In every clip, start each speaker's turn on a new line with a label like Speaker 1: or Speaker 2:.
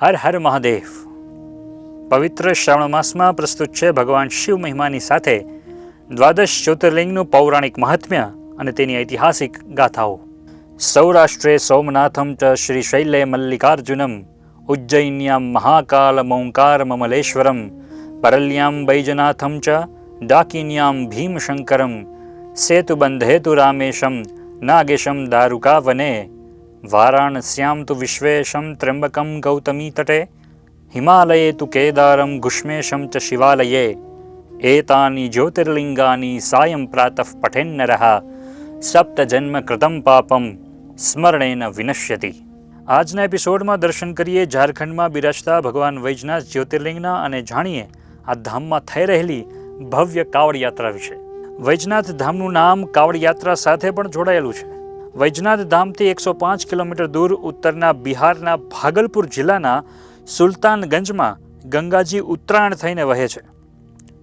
Speaker 1: હર હર મહાદેવ. પવિત્ર શ્રાવણ માસમાં પ્રસ્તુત છે ભગવાન શિવ મહિમાની સાથે દ્વાદશ જ્યોતિર્લિંગનું પૌરાણિક મહાત્મ્ય અને તેની ઐતિહાસિક ગાથાઓ. સૌરાષ્ટ્રે સોમનાથમ ચ શ્રી શૈલે મલ્લિકાર્જુનમ ઉજ્જૈન્યામ મહાકાલમોંકાર મમલેશ્વરમ પરલ્યામ બૈજનાથમ ચ ડાકિન્યામ ભીમશંકરમ સેતુબંધેતુ રામેશમ નાગેશમ દારુકા વને વારાણસ્યામ તુ વિશ્વેશમ ત્ર્યંબકમ ગૌતમી તટે હિમાલયે તુ કેદારમ ગુષ્મેશમ ચ શિવાલયે એતાની જ્યોતિર્લિંગાની સાયં પ્રાતઃ પઠેન્નરઃ સપ્ત જન્મ કૃતમ પાપમ સ્મરણેન વિનશ્યતિ. આજના એપિસોડમાં દર્શન કરીએ ઝારખંડમાં બિરાજતા ભગવાન વૈજનાથ જ્યોતિર્લિંગના અને જાણીએ આ ધામમાં થઈ રહેલી ભવ્ય કાવડ યાત્રા વિશે. વૈજનાથ ધામનું નામ કાવડ યાત્રા સાથે પણ જોડાયેલું છે. વૈજનાથ ધામથી 105 કિલોમીટર દૂર ઉત્તરના બિહારના ભાગલપુર જિલ્લાના સુલતાનગંજમાં ગંગાજી ઉત્તરાયણ થઈને વહે છે.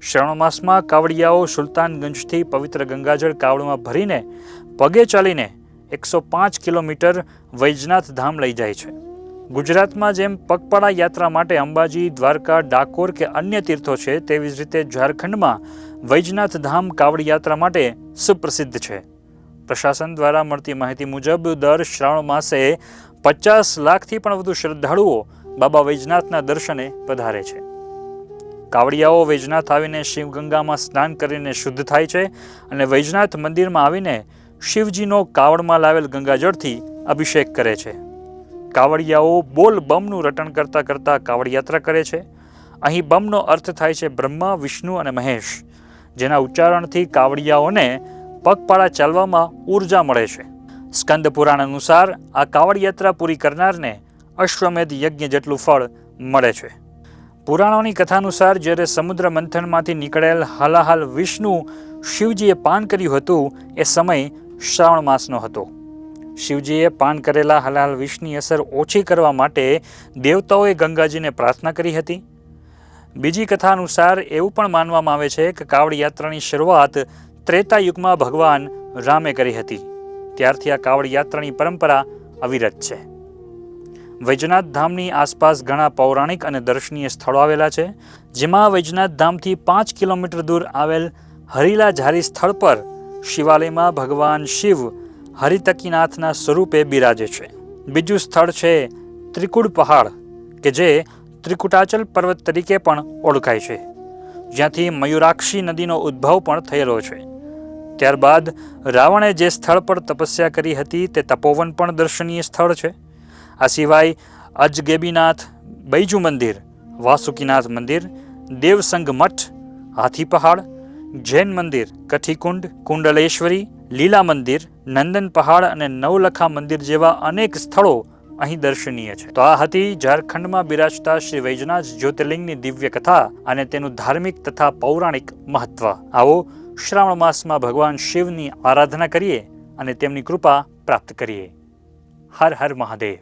Speaker 1: શ્રાવણ માસમાં કાવડિયાઓ સુલતાનગંજથી પવિત્ર ગંગાજળ કાવડમાં ભરીને પગે ચાલીને 105 કિલોમીટર વૈજનાથ ધામ લઈ જાય છે. ગુજરાતમાં જેમ પગપાળા યાત્રા માટે અંબાજી, દ્વારકા, ડાકોર કે અન્ય તીર્થો છે, તેવી જ રીતે ઝારખંડમાં વૈજનાથ ધામ કાવડ યાત્રા માટે સુપ્રસિદ્ધ છે. પ્રશાસન દ્વારા મળતી માહિતી મુજબ દર શ્રાવણ માસે 50 લાખથી પણ વધુ શ્રદ્ધાળુઓ બાબા વૈજનાથના દર્શને પધારે છે. કાવડિયાઓ વૈજનાથ આવીને શિવગંગામાં સ્નાન કરીને શુદ્ધ થાય છે અને વૈજનાથ મંદિરમાં આવીને શિવજીનો કાવડમાં લાવેલ ગંગાજળથી અભિષેક કરે છે. કાવડિયાઓ બોલ બમનું રટણ કરતા કરતા કાવડ યાત્રા કરે છે. અહીં બમનો અર્થ થાય છે બ્રહ્મા, વિષ્ણુ અને મહેશ, જેના ઉચ્ચારણથી કાવડિયાઓને પગપાળા ચાલવામાં ઉર્જા મળે છે. સ્કંદ પુરાણ અનુસાર આ કાવડ યાત્રા પૂરી કરનારને અશ્વમેધ યજ્ઞ જેટલું ફળ મળે છે. પુરાણોની કથા અનુસાર જ્યારે સમુદ્ર મંથનમાંથી નીકળેલ હાલાહાલ વિષ્ણુ શિવજીએ પાન કર્યું હતું, એ સમય શ્રાવણ માસનો હતો. શિવજીએ પાન કરેલા હાલાહાલ વિષની અસર ઓછી કરવા માટે દેવતાઓએ ગંગાજીને પ્રાર્થના કરી હતી. બીજી કથા અનુસાર એવું પણ માનવામાં આવે છે કે કાવડ યાત્રાની શરૂઆત ત્રેતા યુગમાં ભગવાન રામે કરી હતી. ત્યારથી આ કાવડ યાત્રાની પરંપરા અવિરત છે. વૈજનાથ ધામની આસપાસ ઘણા પૌરાણિક અને દર્શનીય સ્થળો આવેલા છે, જેમાં વૈજનાથ ધામથી 5 કિલોમીટર દૂર આવેલ હરીલા ઝારી સ્થળ પર શિવાલયમાં ભગવાન શિવ હરિતકીનાથના સ્વરૂપે બિરાજે છે. બીજું સ્થળ છે ત્રિકુટ પહાડ, કે જે ત્રિકુટાચલ પર્વત તરીકે પણ ઓળખાય છે, જ્યાંથી મયુરાક્ષી નદીનો ઉદ્ભવ પણ થયેલો છે. ત્યારબાદ રાવણે જે સ્થળ પર તપસ્યા કરી હતી તે તપોવન પણ દર્શનીય સ્થળ છે. આ સિવાય અજગેબીનાથ, બૈજુ મંદિર, વાસુકીનાથ મંદિર, દેવસંગ મઠ, હાથી પહાડ, જૈન મંદિર, કઠીકુંડ, કુંડલેશ્વરી, લીલા મંદિર, નંદન પહાડ અને નવલખા મંદિર જેવા અનેક સ્થળો અહીં દર્શનીય છે. તો આ હતી ઝારખંડમાં બિરાજતા શ્રી વૈજનાથ જ્યોતિર્લિંગની દિવ્ય કથા અને તેનું ધાર્મિક તથા પૌરાણિક મહત્વ. આવો શ્રાવણ માસમાં ભગવાન શિવની આરાધના કરીએ અને તેમની કૃપા પ્રાપ્ત કરીએ. હર હર મહાદેવ.